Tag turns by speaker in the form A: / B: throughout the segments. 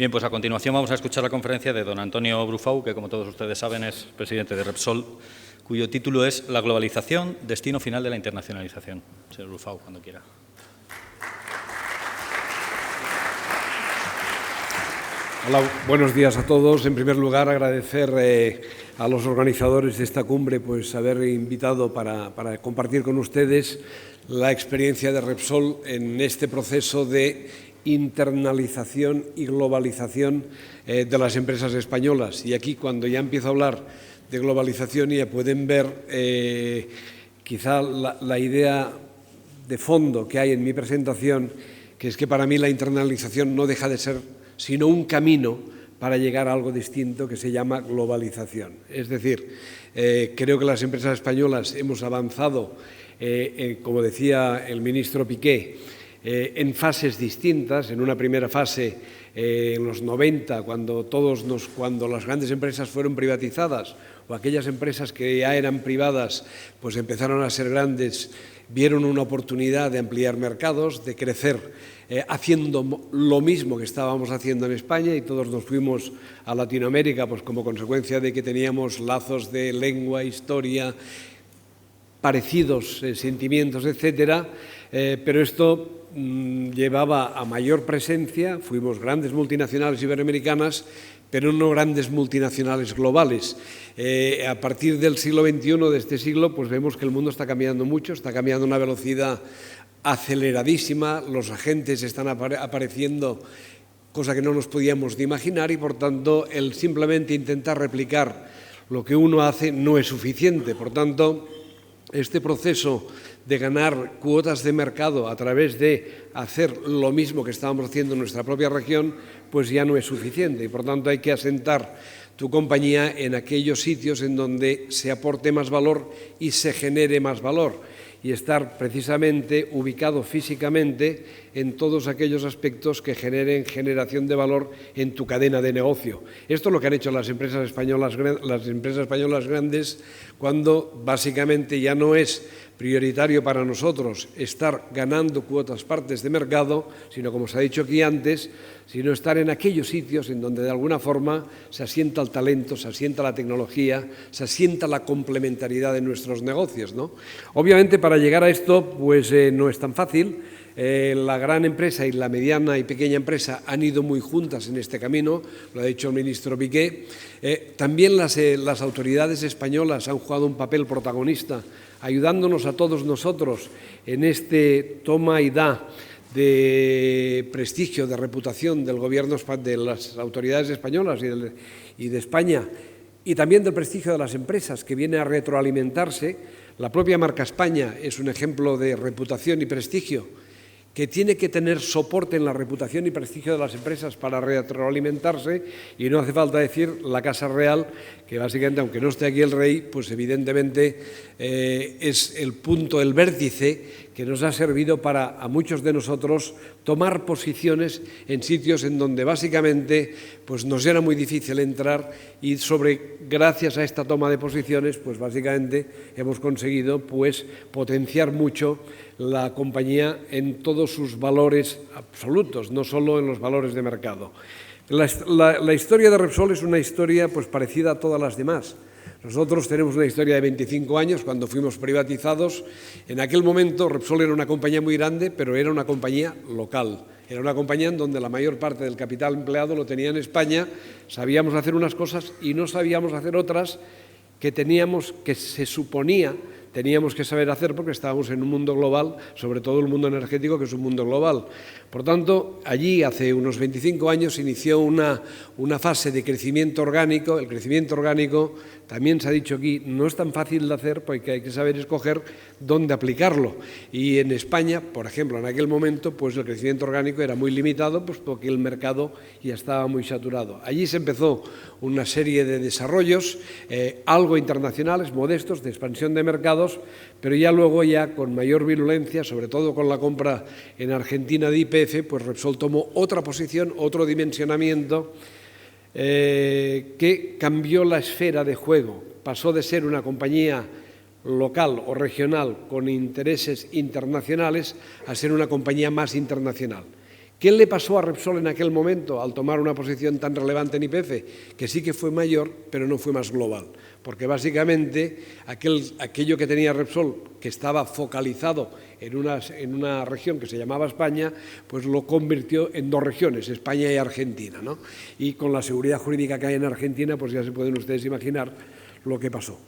A: Bien, pues a continuación vamos a escuchar la conferencia de don Antonio Brufau, que como todos ustedes saben es presidente de Repsol, cuyo título es La globalización, destino final de la internacionalización. Señor Brufau, cuando quiera.
B: Hola, buenos días a todos. En primer lugar, agradecer a los organizadores de esta cumbre pues haber invitado para compartir con ustedes la experiencia de Repsol en este proceso de internalización y globalización de las empresas españolas. Y aquí, cuando ya empiezo a hablar de globalización, ya pueden ver quizá la idea de fondo que hay en mi presentación, que es que para mí la internalización no deja de ser sino un camino para llegar a algo distinto que se llama globalización. Es decir, creo que las empresas españolas hemos avanzado, como decía el ministro Piqué, en fases distintas. En una primera fase, en los 90, cuando las grandes empresas fueron privatizadas, o aquellas empresas que ya eran privadas, pues empezaron a ser grandes, vieron una oportunidad de ampliar mercados, de crecer, haciendo lo mismo que estábamos haciendo en España, y todos nos fuimos a Latinoamérica pues como consecuencia de que teníamos lazos de lengua, historia, parecidos sentimientos, etcétera, pero esto llevaba a mayor presencia. Fuimos grandes multinacionales iberoamericanas, pero no grandes multinacionales globales. A partir del siglo XXI, de este siglo, pues vemos que el mundo está cambiando mucho, está cambiando a una velocidad aceleradísima, los agentes están apareciendo, cosa que no nos podíamos ni imaginar, y por tanto el simplemente intentar replicar lo que uno hace no es suficiente. Por tanto, este proceso de ganar cuotas de mercado a través de hacer lo mismo que estábamos haciendo en nuestra propia región, pues ya no es suficiente, y por tanto hay que asentar tu compañía en aquellos sitios en donde se aporte más valor y se genere más valor, y estar precisamente ubicado físicamente en todos aquellos aspectos que generen generación de valor en tu cadena de negocio. Esto es lo que han hecho las empresas españolas grandes, cuando básicamente ya no es prioritario para nosotros estar ganando partes de mercado, sino, como se ha dicho aquí antes, sino estar en aquellos sitios en donde de alguna forma se asienta el talento, se asienta la tecnología, se asienta la complementariedad de nuestros negocios, ¿no? Obviamente, para llegar a esto, pues no es tan fácil. La gran empresa y la mediana y pequeña empresa han ido muy juntas en este camino, lo ha dicho el ministro Piqué. También las autoridades españolas han jugado un papel protagonista, ayudándonos a todos nosotros en este toma y da de prestigio, de reputación del gobierno, de las autoridades españolas y de España, y también del prestigio de las empresas, que viene a retroalimentarse. La propia marca España es un ejemplo de reputación y prestigio, que tiene que tener soporte en la reputación y prestigio de las empresas para retroalimentarse, y no hace falta decir la Casa Real, que básicamente, aunque no esté aquí el rey, pues evidentemente es el punto, el vértice que nos ha servido para a muchos de nosotros tomar posiciones en sitios en donde básicamente pues nos era muy difícil entrar, y gracias a esta toma de posiciones pues básicamente hemos conseguido pues potenciar mucho la compañía en todos sus valores absolutos, no solo en los valores de mercado. La historia de Repsol es una historia pues parecida a todas las demás. Nosotros tenemos una historia de 25 años, cuando fuimos privatizados. En aquel momento Repsol era una compañía muy grande, pero era una compañía local. Era una compañía en donde la mayor parte del capital empleado lo tenía en España. Sabíamos hacer unas cosas y no sabíamos hacer otras que se suponía teníamos que saber hacer, porque estábamos en un mundo global, sobre todo el mundo energético, que es un mundo global. Por tanto, allí hace unos 25 años se inició una fase de crecimiento orgánico. El crecimiento orgánico, también se ha dicho aquí, no es tan fácil de hacer, porque hay que saber escoger dónde aplicarlo. Y en España, por ejemplo, en aquel momento, pues el crecimiento orgánico era muy limitado, pues porque el mercado ya estaba muy saturado. Allí se empezó una serie de desarrollos, algo internacionales, modestos, de expansión de mercados, pero ya luego, ya con mayor virulencia, sobre todo con la compra en Argentina de YPF, pues Repsol tomó otra posición, otro dimensionamiento, que cambió la esfera de juego. Pasó de ser una compañía local o regional con intereses internacionales a ser una compañía más internacional, ¿Qué le pasó a Repsol en aquel momento al tomar una posición tan relevante en YPF? Que sí que fue mayor, pero no fue más global. Porque básicamente aquello que tenía Repsol, que estaba focalizado en una región que se llamaba España, pues lo convirtió en dos regiones, España y Argentina, ¿no? Y con la seguridad jurídica que hay en Argentina, pues ya se pueden ustedes imaginar lo que pasó.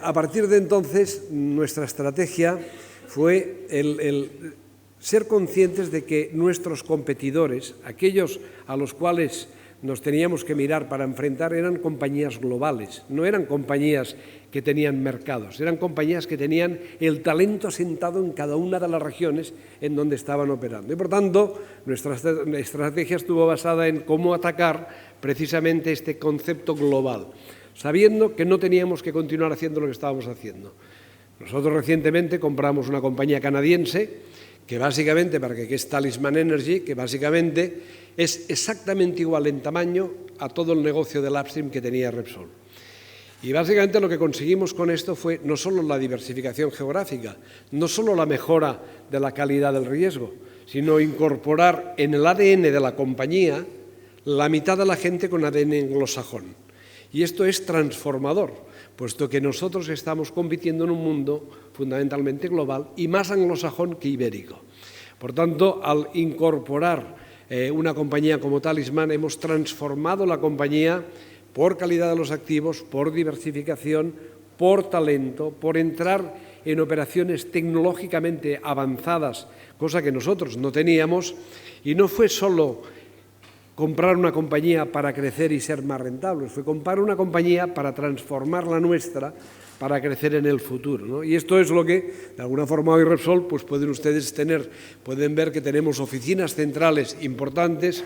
B: A partir de entonces, nuestra estrategia fue el ser conscientes de que nuestros competidores, aquellos a los cuales nos teníamos que mirar para enfrentar, eran compañías globales, no eran compañías que tenían mercados, eran compañías que tenían el talento asentado en cada una de las regiones en donde estaban operando. Y por tanto, nuestra estrategia estuvo basada en cómo atacar precisamente este concepto global, sabiendo que no teníamos que continuar haciendo lo que estábamos haciendo. Nosotros recientemente compramos una compañía canadiense que básicamente, que es Talisman Energy, que básicamente es exactamente igual en tamaño a todo el negocio del upstream que tenía Repsol. Y básicamente lo que conseguimos con esto fue no solo la diversificación geográfica, no solo la mejora de la calidad del riesgo, sino incorporar en el ADN de la compañía la mitad de la gente con ADN anglosajón. Y esto es transformador, puesto que nosotros estamos compitiendo en un mundo fundamentalmente global y más anglosajón que ibérico. Por tanto, al incorporar una compañía como Talisman, hemos transformado la compañía por calidad de los activos, por diversificación, por talento, por entrar en operaciones tecnológicamente avanzadas, cosa que nosotros no teníamos, y no fue solo comprar una compañía para crecer y ser más rentables, fue comprar una compañía para transformar la nuestra, para crecer en el futuro, ¿no? Y esto es lo que, de alguna forma, hoy Repsol, pues pueden ustedes pueden ver que tenemos oficinas centrales importantes,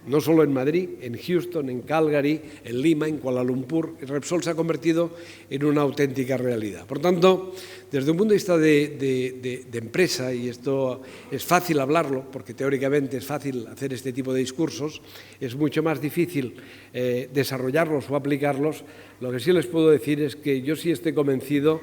B: no solo en Madrid, en Houston, en Calgary, en Lima, en Kuala Lumpur. Repsol se ha convertido en una auténtica realidad. Por tanto, desde un punto de vista de empresa, y esto es fácil hablarlo, porque teóricamente es fácil hacer este tipo de discursos, es mucho más difícil desarrollarlos o aplicarlos. Lo que sí les puedo decir es que yo sí estoy convencido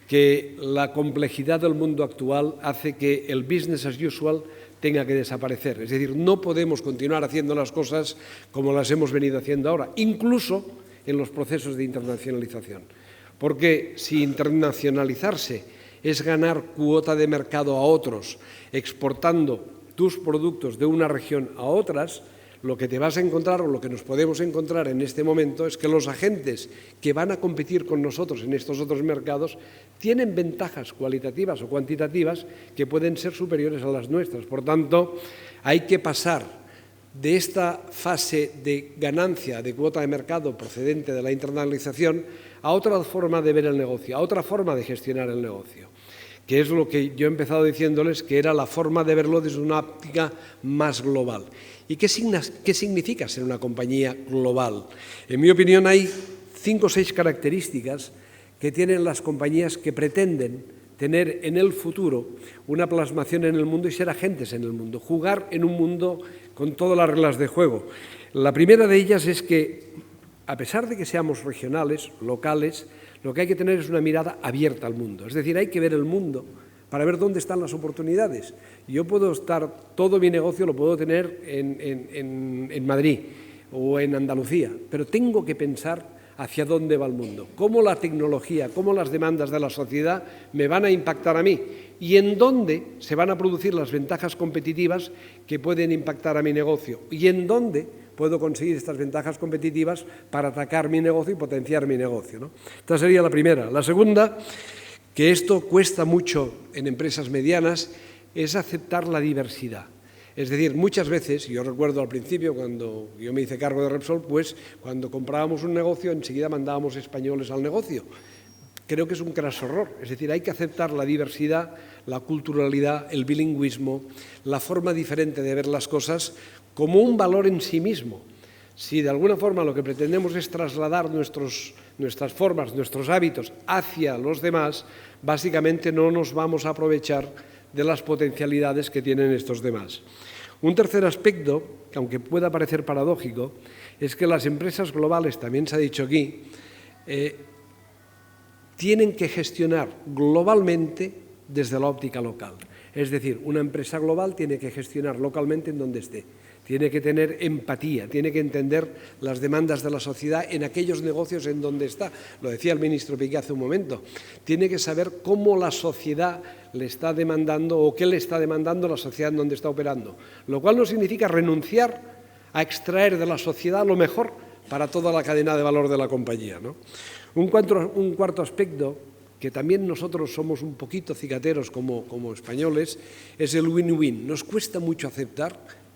B: que la complejidad del mundo actual hace que el business as usual tenga que desaparecer. Es decir, no podemos continuar haciendo las cosas como las hemos venido haciendo ahora, incluso en los procesos de internacionalización. Porque si internacionalizarse es ganar cuota de mercado a otros, exportando tus productos de una región a otras, lo que te vas a encontrar o lo que nos podemos encontrar en este momento es que los agentes que van a competir con nosotros en estos otros mercados tienen ventajas cualitativas o cuantitativas que pueden ser superiores a las nuestras. Por tanto, hay que pasar de esta fase de ganancia de cuota de mercado procedente de la internacionalización a otra forma de ver el negocio, a otra forma de gestionar el negocio, que es lo que yo he empezado diciéndoles que era la forma de verlo desde una óptica más global. ¿Y qué significa ser una compañía global? En mi opinión, hay 5 o 6 características que tienen las compañías que pretenden tener en el futuro una plasmación en el mundo y ser agentes en el mundo, jugar en un mundo con todas las reglas de juego. La primera de ellas es que, a pesar de que seamos regionales, locales, lo que hay que tener es una mirada abierta al mundo. Es decir, hay que ver el mundo para ver dónde están las oportunidades. Yo puedo todo mi negocio lo puedo tener en Madrid o en Andalucía, pero tengo que pensar hacia dónde va el mundo, cómo la tecnología, cómo las demandas de la sociedad me van a impactar a mí y en dónde se van a producir las ventajas competitivas que pueden impactar a mi negocio y en dónde puedo conseguir estas ventajas competitivas para atacar mi negocio y potenciar mi negocio, ¿no? Esta sería la primera. La segunda, que esto cuesta mucho en empresas medianas, es aceptar la diversidad. Es decir, muchas veces, yo recuerdo al principio cuando yo me hice cargo de Repsol, pues cuando comprábamos un negocio enseguida mandábamos españoles al negocio. Creo que es un craso error. Es decir, hay que aceptar la diversidad, la culturalidad, el bilingüismo, la forma diferente de ver las cosas como un valor en sí mismo. Si de alguna forma lo que pretendemos es trasladar nuestras formas, nuestros hábitos hacia los demás, básicamente no nos vamos a aprovechar de las potencialidades que tienen estos demás. Un tercer aspecto, que aunque pueda parecer paradójico, es que las empresas globales, también se ha dicho aquí, tienen que gestionar globalmente desde la óptica local. Es decir, una empresa global tiene que gestionar localmente en donde esté. Tiene que tener empatía, tiene que entender las demandas de la sociedad en aquellos negocios en donde está. Lo decía el ministro Piqué hace un momento. Tiene que saber cómo la sociedad le está demandando o qué le está demandando la sociedad en donde está operando. Lo cual no significa renunciar a extraer de la sociedad lo mejor para toda la cadena de valor de la compañía, ¿no? Un cuarto aspecto, que también nosotros somos un poquito cicateros como españoles, es el win-win. Nos cuesta mucho aceptar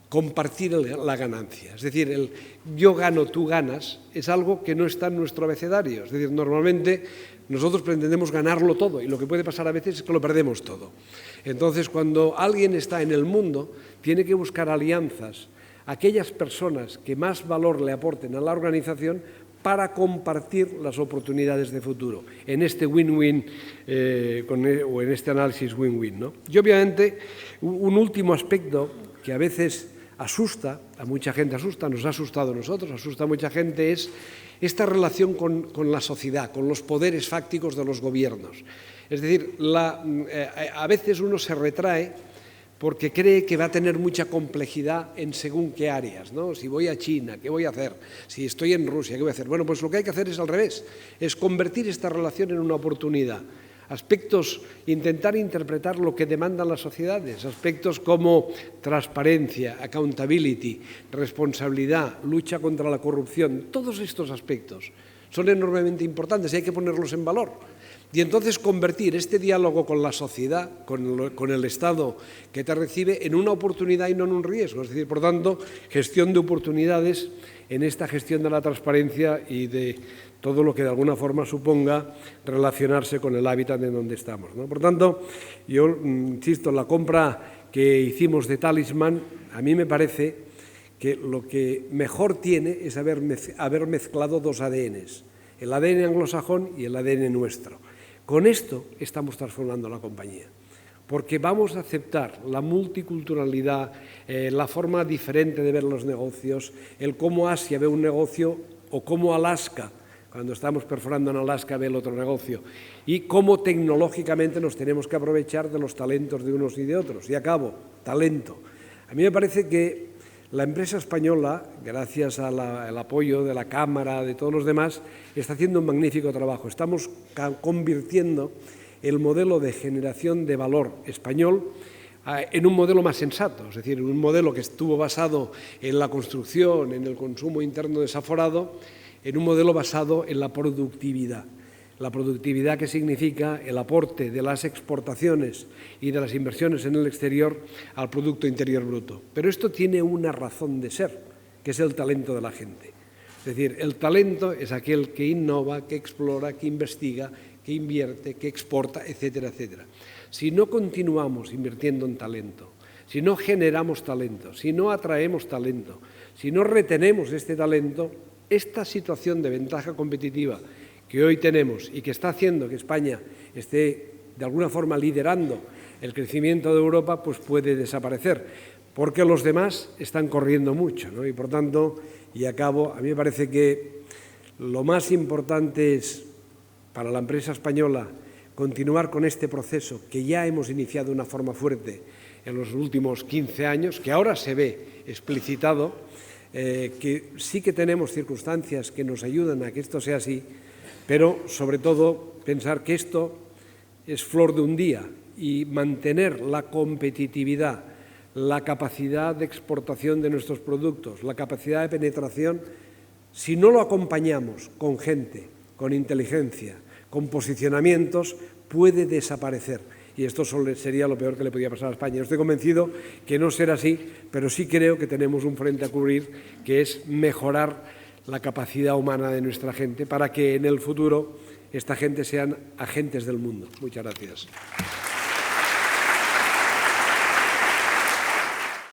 B: compartir la ganancia. Es decir, el yo gano, tú ganas, es algo que no está en nuestro abecedario. Es decir, normalmente nosotros pretendemos ganarlo todo y lo que puede pasar a veces es que lo perdemos todo. Entonces, cuando alguien está en el mundo, tiene que buscar alianzas, aquellas personas que más valor le aporten a la organización para compartir las oportunidades de futuro, en este win-win o en este análisis win-win, ¿no? Y obviamente, un último aspecto que a veces asusta, a mucha gente asusta, nos ha asustado a nosotros, asusta a mucha gente, es esta relación con la sociedad, con los poderes fácticos de los gobiernos. Es decir, a veces uno se retrae porque cree que va a tener mucha complejidad en según qué áreas, ¿no? Si voy a China, ¿qué voy a hacer? Si estoy en Rusia, ¿qué voy a hacer? Bueno, pues lo que hay que hacer es al revés, es convertir esta relación en una oportunidad. Aspectos, intentar interpretar lo que demandan las sociedades, aspectos como transparencia, accountability, responsabilidad, lucha contra la corrupción, todos estos aspectos son enormemente importantes y hay que ponerlos en valor. Y entonces convertir este diálogo con la sociedad, con el Estado que te recibe, en una oportunidad y no en un riesgo. Es decir, por tanto, gestión de oportunidades en esta gestión de la transparencia y de todo lo que de alguna forma suponga relacionarse con el hábitat en donde estamos, ¿no? Por tanto, yo insisto, la compra que hicimos de Talisman, a mí me parece que lo que mejor tiene es haber mezclado dos ADNs, el ADN anglosajón y el ADN nuestro. Con esto estamos transformando la compañía, porque vamos a aceptar la multiculturalidad, la forma diferente de ver los negocios, el cómo Asia ve un negocio o cómo Alaska, cuando estamos perforando en Alaska, ve el otro negocio, y cómo tecnológicamente nos tenemos que aprovechar de los talentos de unos y de otros. Y acabo, talento. A mí me parece que la empresa española, gracias al apoyo de la Cámara, de todos los demás, está haciendo un magnífico trabajo. Estamos convirtiendo el modelo de generación de valor español en un modelo más sensato, es decir, un modelo que estuvo basado en la construcción, en el consumo interno desaforado, en un modelo basado en la productividad. La productividad, que significa el aporte de las exportaciones y de las inversiones en el exterior al Producto Interior Bruto. Pero esto tiene una razón de ser, que es el talento de la gente. Es decir, el talento es aquel que innova, que explora, que investiga, que invierte, que exporta, etcétera, etcétera. Si no continuamos invirtiendo en talento, si no generamos talento, si no atraemos talento, si no retenemos este talento, esta situación de ventaja competitiva que hoy tenemos y que está haciendo que España esté de alguna forma liderando el crecimiento de Europa, pues puede desaparecer, porque los demás están corriendo mucho, ¿no? Y por tanto, y acabo, a mí me parece que lo más importante es para la empresa española continuar con este proceso que ya hemos iniciado de una forma fuerte en los últimos 15 años, que ahora se ve explicitado, que sí que tenemos circunstancias que nos ayudan a que esto sea así, pero sobre todo pensar que esto es flor de un día y mantener la competitividad, la capacidad de exportación de nuestros productos, la capacidad de penetración, si no lo acompañamos con gente, con inteligencia, con posicionamientos, puede desaparecer. Y esto sería lo peor que le podía pasar a España. Yo estoy convencido que no será así, pero sí creo que tenemos un frente a cubrir, que es mejorar la capacidad humana de nuestra gente para que en el futuro esta gente sean agentes del mundo. Muchas gracias.